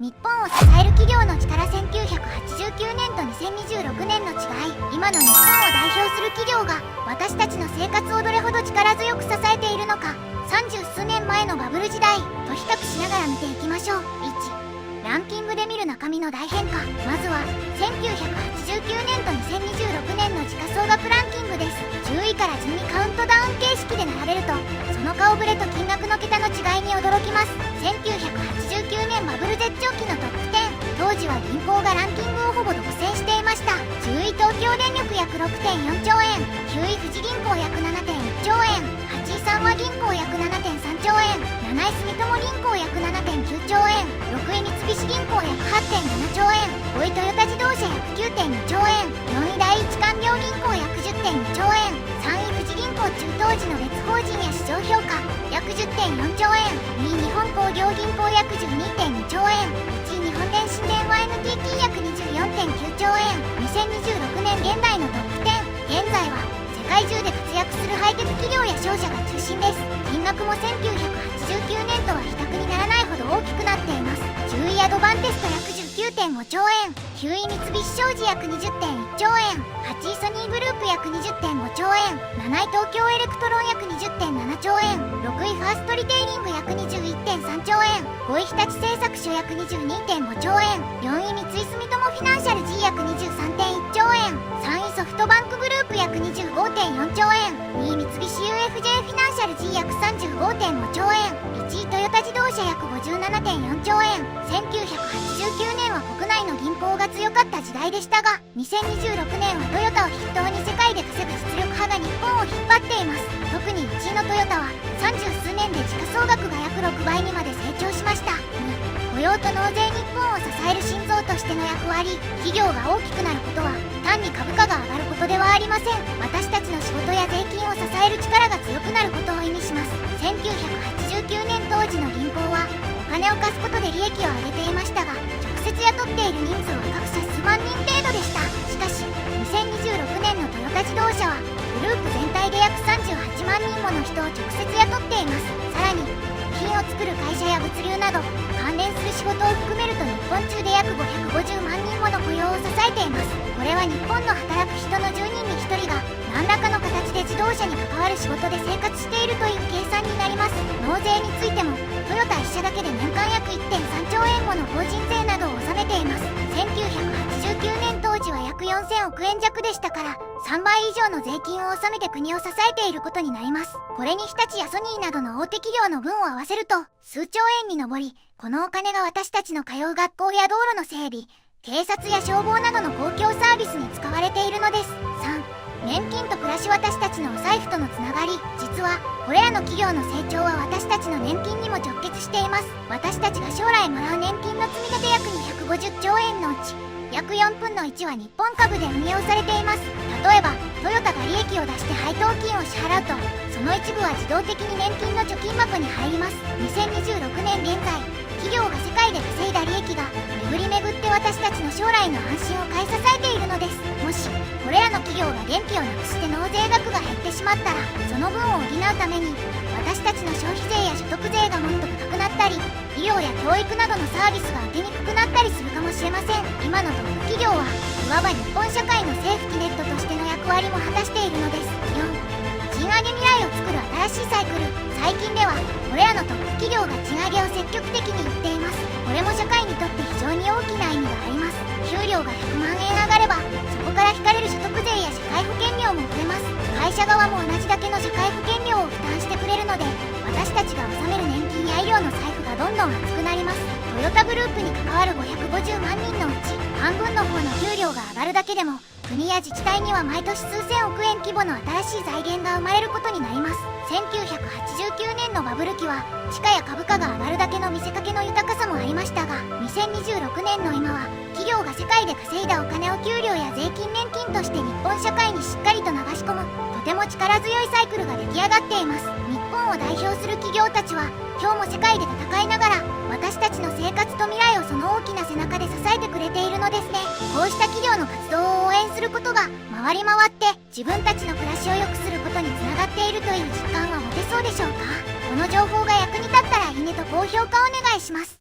日本を支える企業の力。1989年と2026年の違い。今の日本を代表する企業が私たちの生活をどれほど力強く支えているのか、30数年前のバブル時代と比較しながら見ていきましょう。1、ランキングで見る中身の大変化。まずは1989年と2026年の時価総額ランキングです。10位から順にカウントダウン形式で並べると、その顔ぶれと金額の桁の違いに驚きます。1989年バブル絶頂期のトップ10。当時は銀行がランキングをほぼ独占していました。10位東京電力約 6.4 兆円、9位富士銀行約 7.1 兆円、8位三和銀行約 7.3 兆円、7位住友銀行約 7.9 兆円、6位三菱銀行約 8.7 兆円、5位トヨタ自動車約 9.2 兆円、4位第一勧業銀行約 10.2 兆円、3位富士銀行中当時の別法人や市場評価約 10.4 兆円、2位日本工業銀行約 12.2 兆円、1位日本電信電話 NTT 約 24.9 兆円。2026年現代のトップ10。現在は世界中で活躍するハイテク企業や商社が中心です。金額も1989年とは比較にならないほど大きくなっています。10位アドバンテスト約 19.5 兆円、9位三菱商事約 20.1 兆円、8位ソニーグループ約 20.5 兆円、7位東京エレクトロン約 20.7 兆円、6位ファーストリテイリング約 21.3 兆円、5位日立製作所約 22.5 兆円、4位三井住友フィナンシャル G 約 23.1 兆円、3位ソフトバンクグループ約 25.4 兆円、2位三菱 UFJ フィナンシャル G 約 35.5 兆円、1位トヨタ自動車約 57.4 兆円。1989年は国内の銀行が強かった時代でしたが、2026年はトヨタを筆頭に世界で稼ぐ実力派が日本を引っ張っています。特に1位のトヨタは30数年で時価総額が約6倍にまで成長しました。2、雇用と納税。日本を支える心臓としての役割。企業が大きくなることは単に株価が上がることではありません。私たちの仕事や税金を支える力が強くなることを意味します。1989年当時の銀行はお金を貸すことで利益を上げていましたが、直接雇っている人数は各社数万人程度でした。しかし2026年のトヨタ自動車はグループ全体で約38万人もの人を直接雇っています。さらに部品を作る会社や物流など関連する仕事を含めると日本中で約550万人もの雇用を支えています。これは日本の働く人の10人に1人が何らかの形で自動車に関わる仕事で生活しているという計算になります。納税についてもトヨタ1社だけで年間約 1.3 兆円もの法人税などを納めています。1989年当時は約4000億円弱でしたから、3倍以上の税金を納めて国を支えていることになります。これに日立やソニーなどの大手企業の分を合わせると数兆円に上り、このお金が私たちの通う学校や道路の整備、警察や消防などの公共サービスに使われているのです。3、年金と暮らし。私たちのお財布とのつながり。実はこれらの企業の成長は私たちの年金にも直結しています。私たちが将来もらう年金の積立約250兆円のうち約4分の1は日本株で運用されています。例えばトヨタが利益を出して配当金を支払うと、その一部は自動的に年金の貯金箱に入ります。2026年現在、企業が世界で稼いだ利益が巡り巡って私たちの将来の安心を買い支えているのです。もしこれらの企業が元気をなくして納税額が減ってしまったら、その分を補うために私たちの消費税や所得税がもっと高くなったり、医療や教育などのサービスが受けにくくなったりするかもしれません。今のトップ企業はいわば日本社会のセーフティネットとしての役割も果たしているのです。4、賃上げ未来を作る新しいサイクル。最近ではこれらのトップ企業が賃上げを積極的に言っています。これも社会にとって非常に大きな意味があります。給料が100万円上がれば、そこから引かれる所得税や社会保険料も増えます。会社側も同じだけの社会保険料を負担してくれるので、私たちが納める年金や医療の財布がどんどん厚くなります。トヨタグループに関わる550万人のうち半分の方の給料が上がるだけでも、国や自治体には毎年数千億円規模の新しい財源が生まれることになります。1989年のバブル期は地価や株価が上がるだけの見せかけの豊かさもありましたが、2026年の今は企業が世界で稼いだお金を給料や税金年金として日本社会にしっかりと流し込む、とても力強いサイクルが出来上がっています。日本を代表する企業たちは今日も世界で戦いながら私たちの生活と未来をその大きな背中で支えてくれているのですね。こうした企業の活動を応援することが回り回って自分たちの暮らしを良くすることにつながっているという実感は持てそうでしょうか。この情報が役に立ったらいいねと高評価お願いします。